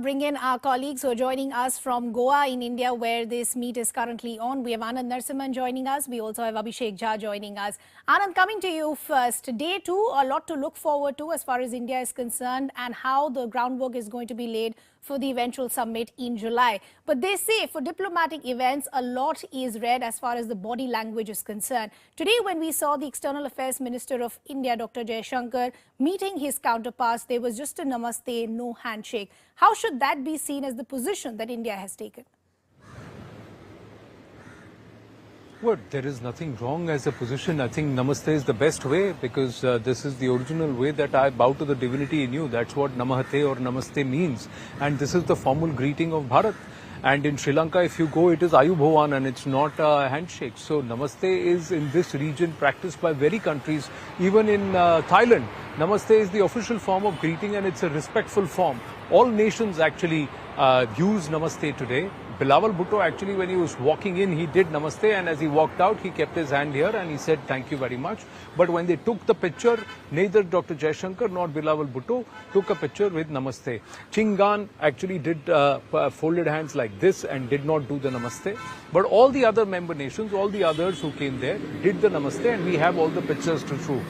Bring in our colleagues who are joining us from Goa in India, where this meet is currently on. We have Anand Narsimhan joining us. We also have Abhishek Jha joining us. Anand, coming to you first. Day two, a lot to look forward to as far as India is concerned and how the groundwork is going to be laid for the eventual summit in July. But they say for diplomatic events, a lot is read as far as the body language is concerned. Today, when we saw the External Affairs Minister of India, Dr. Jaishankar, meeting his counterparts, there was just a namaste, no handshake. How should that be seen as the position that India has taken? Well, there is nothing wrong as a position. I think namaste is the best way because this is the original way that I bow to the divinity in you. That's what namahate or namaste means. And this is the formal greeting of Bharat. And in Sri Lanka, if you go, it is Ayu Bhavan and it's not a handshake. So namaste is in this region practiced by very countries. Even in Thailand, namaste is the official form of greeting and it's a respectful form. All nations actually use namaste today. Bilawal Bhutto actually, when he was walking in, he did namaste, and as he walked out, he kept his hand here and he said thank you very much. But when they took the picture, neither Dr. Jaishankar nor Bilawal Bhutto took a picture with namaste. Qin Gang actually did folded hands like this and did not do the namaste. But all the other member nations, all the others who came there, did the namaste, and we have all the pictures to show.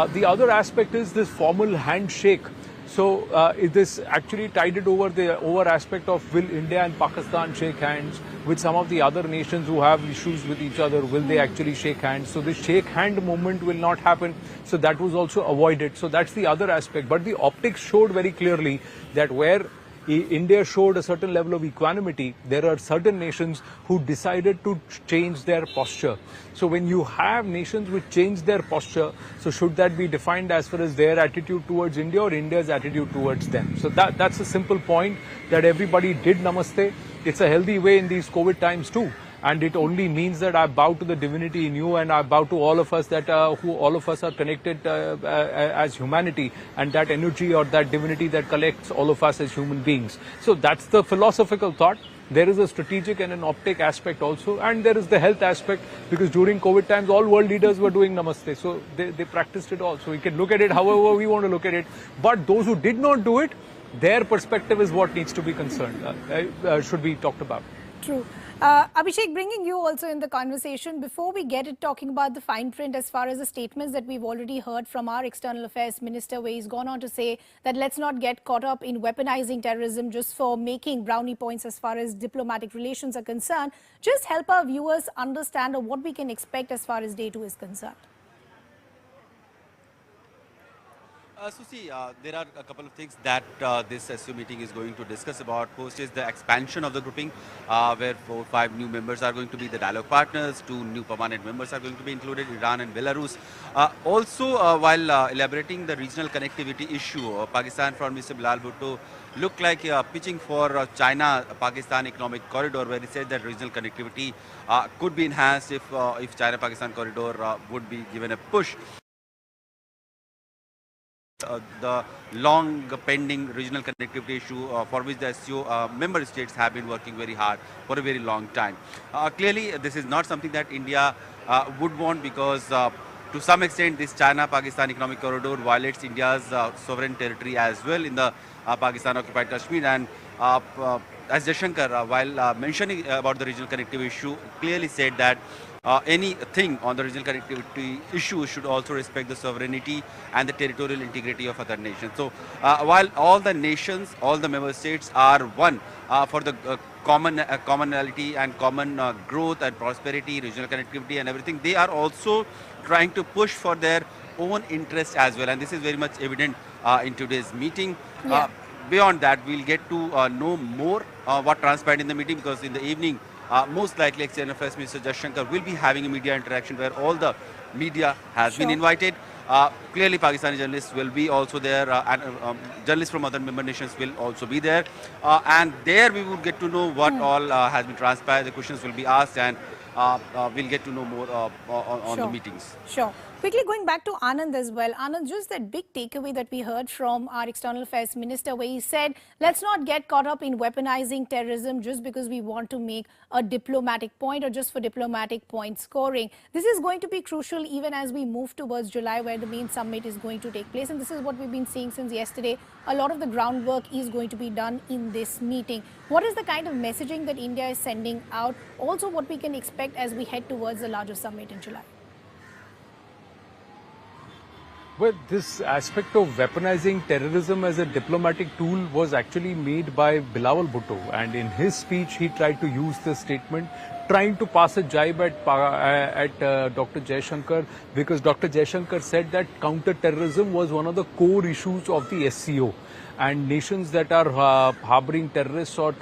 The other aspect is this formal handshake. So this actually tided over the aspect of will India and Pakistan shake hands with some of the other nations who have issues with each other, will they actually shake hands? So this shake hand movement will not happen. So that was also avoided. So that's the other aspect. But the optics showed very clearly that where India showed a certain level of equanimity, there are certain nations who decided to change their posture. So when you have nations which change their posture, so should that be defined as far as their attitude towards India or India's attitude towards them? So that's a simple point, that everybody did namaste. It's a healthy way in these COVID times too. And it only means that I bow to the divinity in you, and I bow to all of us that who all of us are connected as humanity, and that energy or that divinity that collects all of us as human beings. So that's the philosophical thought. There is a strategic and an optic aspect also, and there is the health aspect, because during COVID times all world leaders were doing namaste, so they practiced it all. So we can look at it however we want to look at it. But those who did not do it, their perspective is what needs to be should be talked about. True. Abhishek, bringing you also in the conversation, before we get it talking about the fine print as far as the statements that we've already heard from our External Affairs Minister, where he's gone on to say that let's not get caught up in weaponizing terrorism just for making brownie points as far as diplomatic relations are concerned. Just help our viewers understand what we can expect as far as day two is concerned. There are a couple of things that this SCO meeting is going to discuss about. First is the expansion of the grouping, where 4 or 5 new members are going to be the dialogue partners, 2 new permanent members are going to be included, Iran and Belarus. While elaborating the regional connectivity issue, Pakistan Foreign Minister Bilawal Bhutto looked like pitching for China-Pakistan economic corridor, where he said that regional connectivity could be enhanced if China-Pakistan corridor would be given a push. The long pending regional connectivity issue for which the SCO member states have been working very hard for a very long time. Clearly, this is not something that India would want, because to some extent this China-Pakistan economic corridor violates India's sovereign territory as well in the Pakistan-occupied Kashmir. And as Jaishankar, while mentioning about the regional connectivity issue, clearly said that anything on the regional connectivity issue should also respect the sovereignty and the territorial integrity of other nations. So while all the nations, all the member states are one for the commonality and common growth and prosperity, regional connectivity and everything, they are also trying to push for their own interest as well. And this is very much evident in today's meeting. Yeah. Beyond that, we'll get to know more what transpired in the meeting, because in the evening, most likely External Affairs Minister Jaishankar will be having a media interaction where all the media has been invited. Clearly Pakistani journalists will be also there, and journalists from other member nations will also be there. And there we will get to know what all has been transpired. The questions will be asked, and we'll get to know more on the meetings. Sure. Quickly going back to Anand as well. Anand, just that big takeaway that we heard from our External Affairs Minister where he said, let's not get caught up in weaponizing terrorism just because we want to make a diplomatic point or just for diplomatic point scoring. This is going to be crucial even as we move towards July where the main summit is going to take place. And this is what we've been seeing since yesterday. A lot of the groundwork is going to be done in this meeting. What is the kind of messaging that India is sending out? Also what we can expect as we head towards the larger summit in July? Well, this aspect of weaponizing terrorism as a diplomatic tool was actually made by Bilawal Bhutto, and in his speech he tried to use this statement trying to pass a jibe at Dr. Jaishankar, because Dr. Jaishankar said that counter-terrorism was one of the core issues of the SCO. And nations that are harboring terrorists or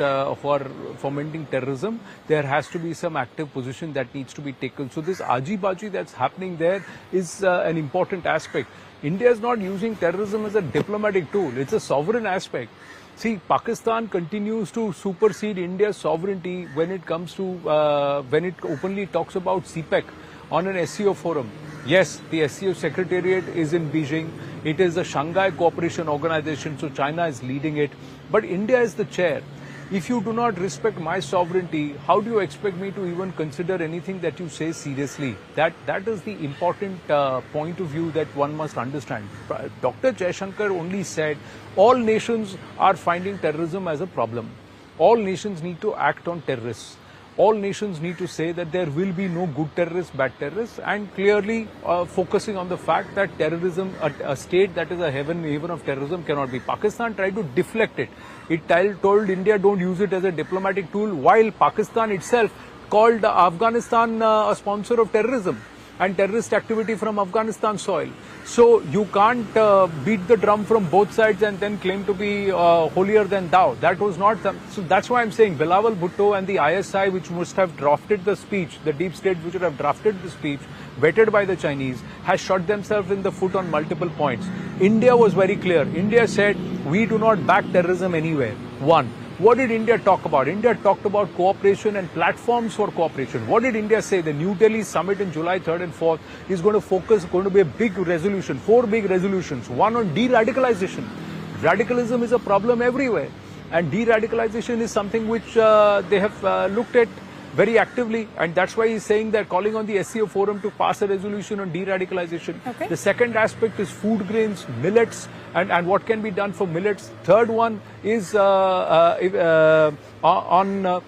for fomenting terrorism, there has to be some active position that needs to be taken. So this aji-baji that's happening there is an important aspect. India is not using terrorism as a diplomatic tool. It's a sovereign aspect. See, Pakistan continues to supersede India's sovereignty when it comes to, when it openly talks about CPEC on an SCO forum. Yes, the SCO Secretariat is in Beijing. It is a Shanghai Cooperation Organization, so China is leading it. But India is the chair. If you do not respect my sovereignty, how do you expect me to even consider anything that you say seriously? That is the important point of view that one must understand. Dr. Jaishankar only said all nations are finding terrorism as a problem. All nations need to act on terrorists. All nations need to say that there will be no good terrorists, bad terrorists, and clearly focusing on the fact that terrorism, a state that is a haven of terrorism cannot be. Pakistan tried to deflect it. It told India don't use it as a diplomatic tool, while Pakistan itself called Afghanistan a sponsor of terrorism and terrorist activity from Afghanistan soil. So you can't beat the drum from both sides and then claim to be holier than thou. That was not, so that's why I'm saying Bilawal Bhutto and the ISI, which must have drafted the speech, the deep state which would have drafted the speech, vetted by the Chinese, has shot themselves in the foot on multiple points. India was very clear. India said, we do not back terrorism anywhere. One. What did India talk about? India talked about cooperation and platforms for cooperation. What did India say? The New Delhi summit in July 3rd and 4th is going to be a big resolution, 4 big resolutions. One on de-radicalization. Radicalism is a problem everywhere. And de-radicalization is something which they have looked at very actively, and that's why he's saying that calling on the SCO forum to pass a resolution on de-radicalization. Okay. The second aspect is food grains, millets, and what can be done for millets. Third one is on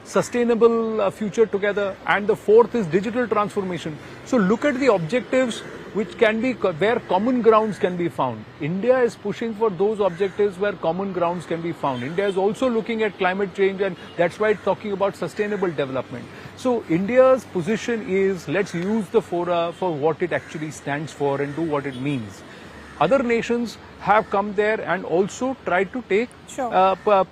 sustainable future together, and the fourth is digital transformation. So look at the objectives which can be where common grounds can be found. India is pushing for those objectives where common grounds can be found. India is also looking at climate change, and that's why it's talking about sustainable development. So India's position is, let's use the fora for what it actually stands for and do what it means. Other nations have come there and also tried to take,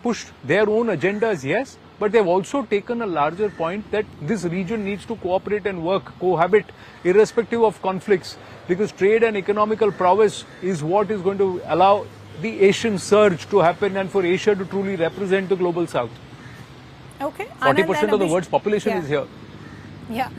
push their own agendas, yes, but they've also taken a larger point that this region needs to cooperate and work, cohabit, irrespective of conflicts, because trade and economical prowess is what is going to allow the Asian surge to happen and for Asia to truly represent the global south. Okay. 40% of the world's population is here. Yeah.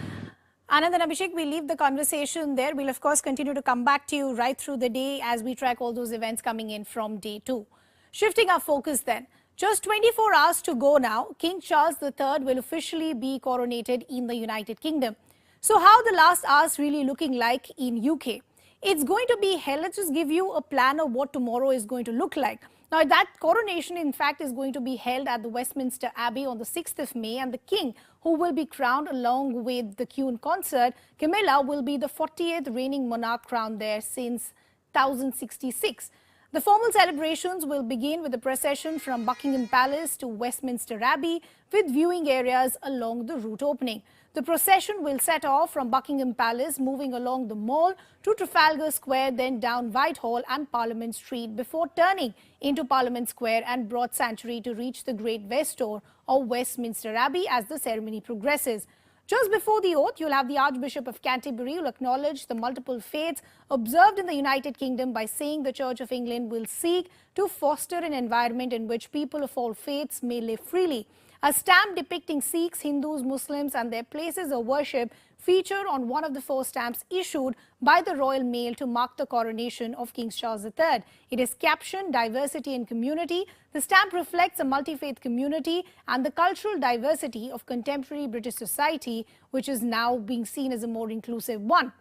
Anand and Abhishek, we leave the conversation there. We'll, of course, continue to come back to you right through the day as we track all those events coming in from day 2. Shifting our focus then. Just 24 hours to go now, King Charles III will officially be coronated in the United Kingdom. So how the last hours really looking like in UK? It's going to be held. Let's just give you a plan of what tomorrow is going to look like. Now, that coronation, in fact, is going to be held at the Westminster Abbey on the 6th of May, and the King, who will be crowned along with the Queen Consort, Camilla, will be the 40th reigning monarch crowned there since 1066. The formal celebrations will begin with a procession from Buckingham Palace to Westminster Abbey, with viewing areas along the route opening. The procession will set off from Buckingham Palace, moving along the Mall to Trafalgar Square, then down Whitehall and Parliament Street, before turning into Parliament Square and Broad Sanctuary to reach the Great West Door of Westminster Abbey as the ceremony progresses. Just before the oath, you'll have the Archbishop of Canterbury who will acknowledge the multiple faiths observed in the United Kingdom by saying the Church of England will seek to foster an environment in which people of all faiths may live freely. A stamp depicting Sikhs, Hindus, Muslims and their places of worship feature on one of the 4 stamps issued by the Royal Mail to mark the coronation of King Charles III. It is captioned Diversity and Community. The stamp reflects a multi-faith community and the cultural diversity of contemporary British society, which is now being seen as a more inclusive one.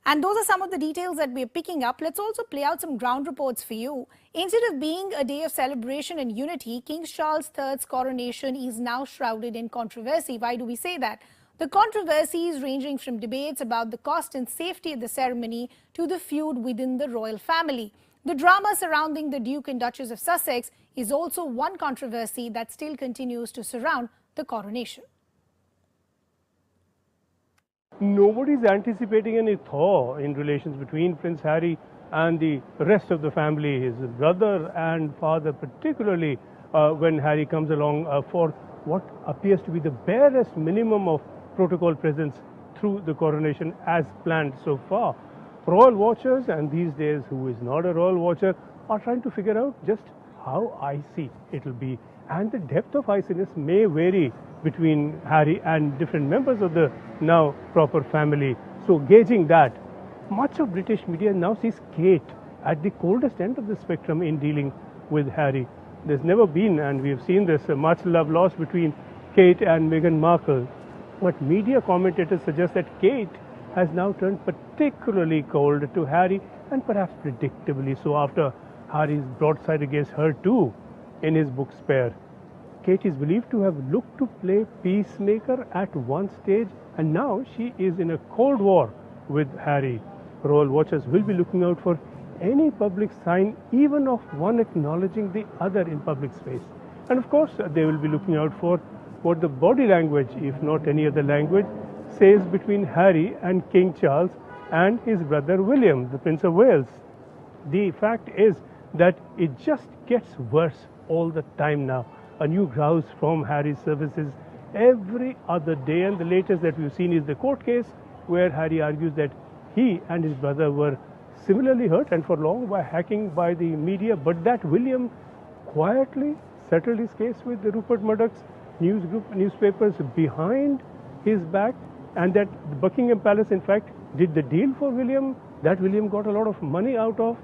And those are some of the details that we're picking up. Let's also play out some ground reports for you. Instead of being a day of celebration and unity, King Charles III's coronation is now shrouded in controversy. Why do we say that? The controversies ranging from debates about the cost and safety of the ceremony to the feud within the royal family. The drama surrounding the Duke and Duchess of Sussex is also one controversy that still continues to surround the coronation. Nobody is anticipating any thaw in relations between Prince Harry and the rest of the family, his brother and father, particularly when Harry comes along for what appears to be the barest minimum of protocol presence through the coronation as planned so far. Royal watchers, and these days who is not a royal watcher, are trying to figure out just how icy it will be, and the depth of iciness may vary between Harry and different members of the now proper family. So gauging that, much of British media now sees Kate at the coldest end of the spectrum in dealing with Harry. There's never been, and we've seen this, much love lost between Kate and Meghan Markle. But media commentators suggest that Kate has now turned particularly cold to Harry, and perhaps predictably so after Harry's broadside against her too in his book Spare. Kate is believed to have looked to play peacemaker at one stage, and now she is in a cold war with Harry. Royal watchers will be looking out for any public sign, even of one acknowledging the other in public space. And of course, they will be looking out for what the body language, if not any other language, says between Harry and King Charles and his brother William, the Prince of Wales. The fact is that it just gets worse all the time now. A new grouse from Harry's services every other day, and the latest that we've seen is the court case where Harry argues that he and his brother were similarly hurt and for long by hacking by the media, but that William quietly settled his case with the Rupert Murdoch's newspapers behind his back, and that Buckingham Palace in fact did the deal for William, that William got a lot of money out of.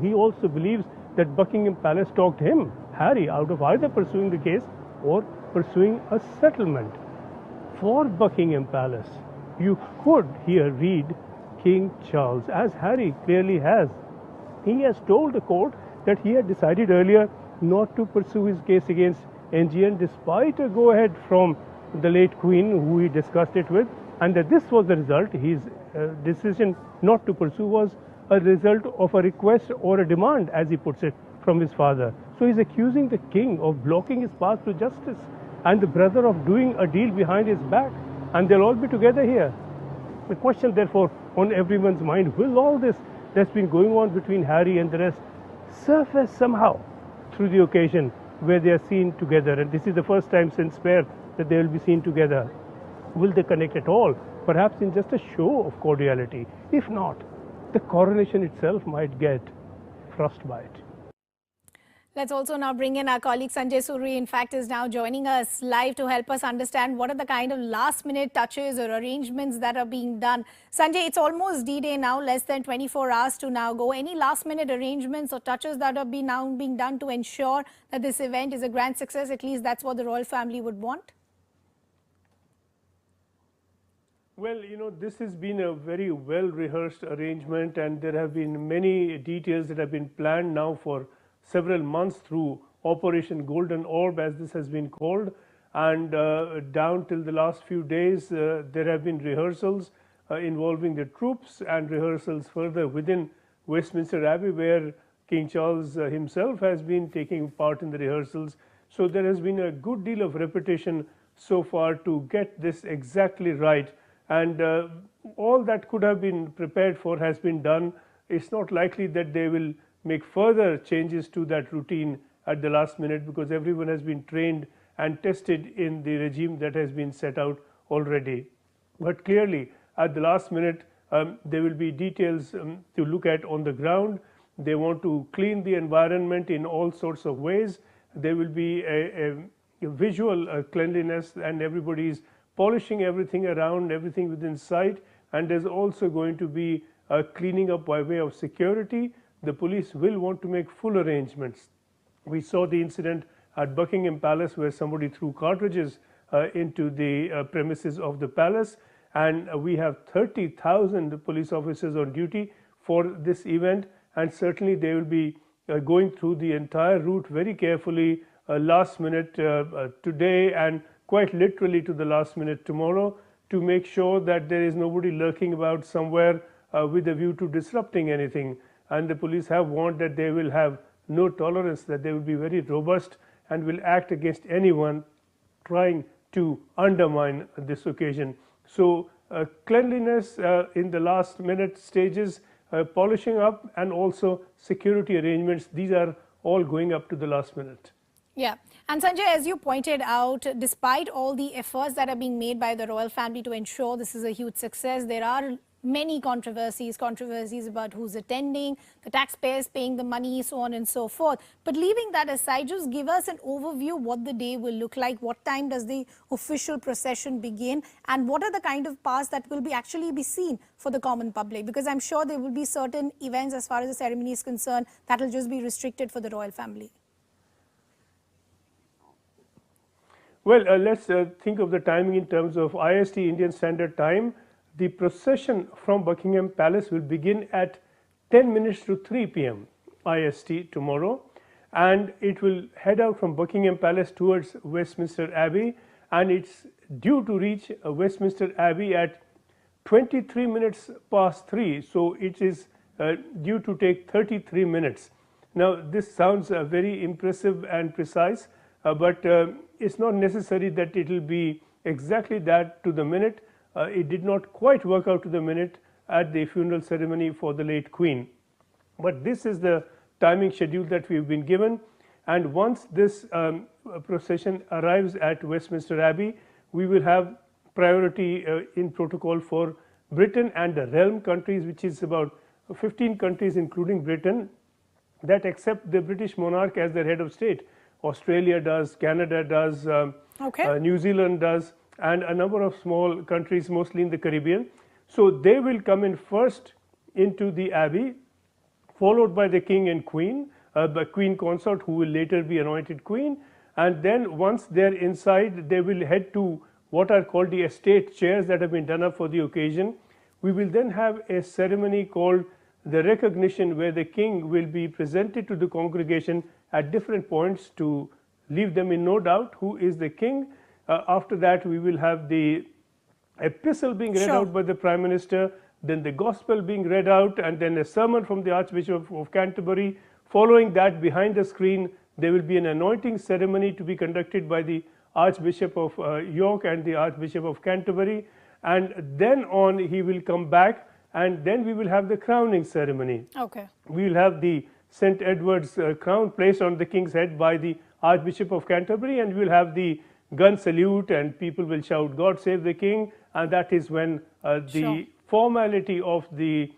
He also believes that Buckingham Palace talked him, Harry, out of either pursuing the case or pursuing a settlement. For Buckingham Palace, you could here read King Charles, as Harry clearly has. He has told the court that he had decided earlier not to pursue his case against NGN despite a go-ahead from the late Queen, who he discussed it with, and that this was the result. His decision not to pursue was a result of a request or a demand, as he puts it, from his father. So he's accusing the king of blocking his path to justice and the brother of doing a deal behind his back, and they'll all be together here. The question therefore on everyone's mind, will all this that's been going on between Harry and the rest surface somehow through the occasion where they are seen together? And this is the first time since Spare that they will be seen together. Will they connect at all? Perhaps in just a show of cordiality. If not, the coronation itself might get frostbite. Let's also now bring in our colleague Sanjay Suri, in fact, is now joining us live to help us understand what are the kind of last-minute touches or arrangements that are being done. Sanjay, it's almost D-Day now, less than 24 hours to now go. Any last-minute arrangements or touches that are now being done to ensure that this event is a grand success? At least that's what the royal family would want. Well, you know, this has been a very well-rehearsed arrangement, and there have been many details that have been planned now for several months through Operation Golden Orb, as this has been called, and down till the last few days there have been rehearsals involving the troops and rehearsals further within Westminster Abbey, where King Charles himself has been taking part in the rehearsals. So there has been a good deal of repetition so far to get this exactly right, and all that could have been prepared for has been done. It's not likely that they will make further changes to that routine at the last minute, because everyone has been trained and tested in the regime that has been set out already. But clearly at the last minute there will be details to look at on the ground. They want to clean the environment in all sorts of ways. There will be a visual cleanliness, and everybody is polishing everything around, everything within sight, and there's also going to be a cleaning up by way of security. The police will want to make full arrangements. We saw the incident at Buckingham Palace where somebody threw cartridges into the premises of the palace, and we have 30,000 police officers on duty for this event, and certainly they will be going through the entire route very carefully, last minute today and quite literally to the last minute tomorrow, to make sure that there is nobody lurking about somewhere with a view to disrupting anything. And the police have warned that they will have no tolerance, that they will be very robust and will act against anyone trying to undermine this occasion. So cleanliness in the last minute stages, polishing up, and also security arrangements, these are all going up to the last minute. Yeah. And Sanjay, as you pointed out, despite all the efforts that are being made by the royal family to ensure this is a huge success, there are many controversies about who's attending, the taxpayers paying the money, so on and so forth. But leaving that aside, just give us an overview what the day will look like, what time does the official procession begin, and what are the kind of paths that will actually be seen for the common public, because I'm sure there will be certain events as far as the ceremony is concerned that will just be restricted for the royal family. Well, let's think of the timing in terms of IST, Indian Standard Time. The procession from Buckingham Palace will begin at 10 minutes to 3 p.m. IST tomorrow, and it will head out from Buckingham Palace towards Westminster Abbey, and it's due to reach Westminster Abbey at 23 minutes past 3, so it is due to take 33 minutes. Now, this sounds very impressive and precise, but it's not necessary that it will be exactly that to the minute. It did not quite work out to the minute at the funeral ceremony for the late Queen. But this is the timing schedule that we've been given, and once this procession arrives at Westminster Abbey, we will have priority in protocol for Britain and the realm countries, which is about 15 countries including Britain that accept the British monarch as their head of state. Australia does, Canada does, New Zealand does, and a number of small countries, mostly in the Caribbean. So they will come in first into the Abbey, followed by the King and Queen, the Queen consort, who will later be anointed Queen. And then once they're inside, they will head to what are called the estate chairs that have been done up for the occasion. We will then have a ceremony called the recognition, where the King will be presented to the congregation at different points to leave them in no doubt who is the King. After that, we will have the epistle being read out by the Prime Minister, then the Gospel being read out, and then a sermon from the Archbishop of Canterbury. Following that, behind the screen, there will be an anointing ceremony to be conducted by the Archbishop of York and the Archbishop of Canterbury, and then on he will come back, and then we will have the crowning ceremony. We will have the St. Edward's crown placed on the King's head by the Archbishop of Canterbury, and we will have the gun salute, and people will shout, "God save the King," and that is when the formality of the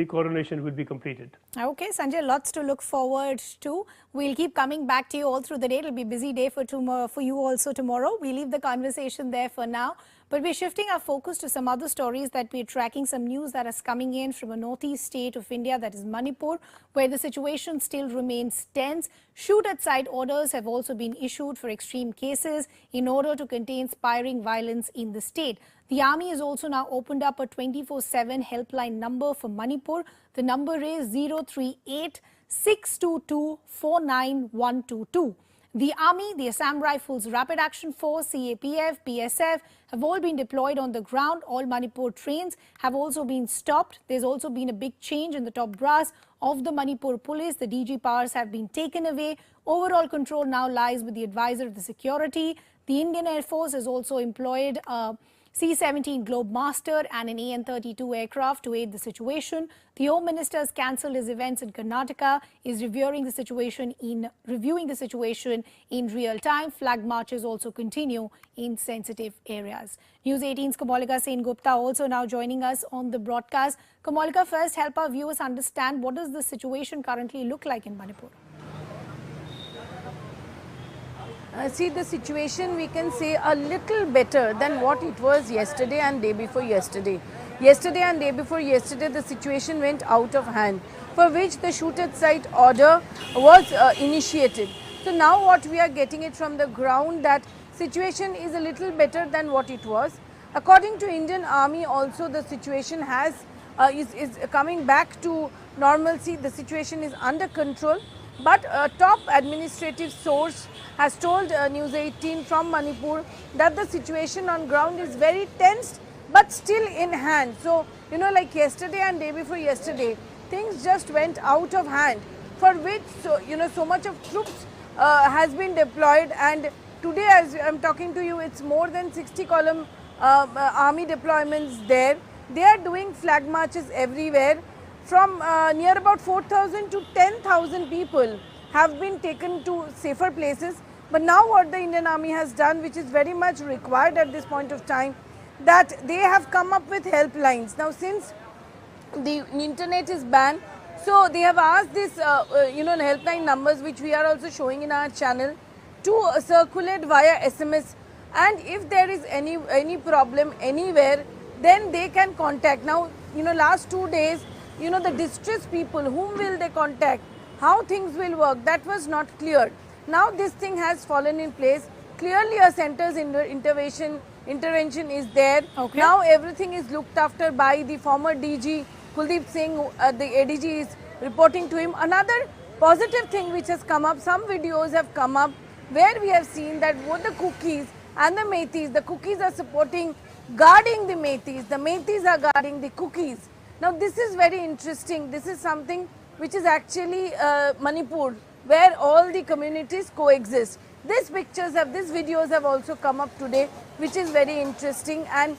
coronation will be completed. Okay, Sanjay, lots to look forward to. We'll keep coming back to you all through the day. It'll be a busy day for you also tomorrow. We leave the conversation there for now. But we're shifting our focus to some other stories that we're tracking, some news that is coming in from a northeast state of India, that is Manipur, where the situation still remains tense. Shoot-at-sight orders have also been issued for extreme cases in order to contain spiraling violence in the state. The army has also now opened up a 24/7 helpline number for Manipur. The number is 038 622 49122. The Army, the Assam Rifles Rapid Action Force, CAPF, PSF have all been deployed on the ground. All Manipur trains have also been stopped. There's also been a big change in the top brass of the Manipur police. The DG powers have been taken away. Overall control now lies with the advisor of the security. The Indian Air Force has also employed C-17 Globemaster and an AN-32 aircraft to aid the situation. The Home Minister has cancelled his events in Karnataka, is reviewing the situation in real time. Flag marches also continue in sensitive areas. News 18's Kamalika Sen Gupta also now joining us on the broadcast. Kamalika, first help our viewers understand what does the situation currently look like in Manipur? see the situation, we can say, a little better than what it was yesterday and day before yesterday. Yesterday and day before yesterday, the situation went out of hand, for which the shoot at sight order was initiated. So now what we are getting it from the ground, that situation is a little better than what it was. According to Indian Army also, the situation is coming back to normalcy. The situation is under control. But a top administrative source has told News 18 from Manipur that the situation on ground is very tense but still in hand. So, you know, like yesterday and day before yesterday, things just went out of hand, for which, so much of troops has been deployed, and today as I am talking to you, it's more than 60 column army deployments there. They are doing flag marches everywhere. From near about 4,000 to 10,000 people have been taken to safer places. But now what the Indian Army has done, which is very much required at this point of time, that they have come up with helplines. Now since the internet is banned, so they have asked this, helpline numbers, which we are also showing in our channel, to circulate via SMS. And if there is any problem anywhere, then they can contact. Now, last 2 days, the distressed people, whom will they contact, how things will work, that was not clear. Now this thing has fallen in place. Clearly a center's intervention is there. Okay. Now everything is looked after by the former DG, Kuldeep Singh, the ADG is reporting to him. Another positive thing which has come up, some videos have come up where we have seen that both the Kukis and the Meiteis, the Kukis are guarding the Meiteis are guarding the Kukis. Now this is very interesting. This is something which is actually Manipur, where all the communities coexist. These videos have also come up today, which is very interesting, and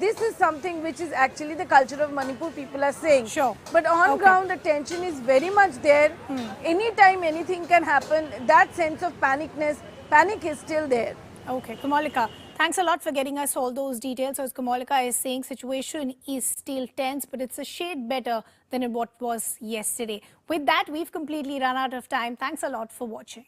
this is something which is actually the culture of Manipur, people are saying. Sure. But on ground, the tension is very much there. Anytime anything can happen, that sense of panic is still there. Okay, Kamalika, thanks a lot for getting us all those details. So as Kamalika is saying, situation is still tense, but it's a shade better than what was yesterday. With that, we've completely run out of time. Thanks a lot for watching.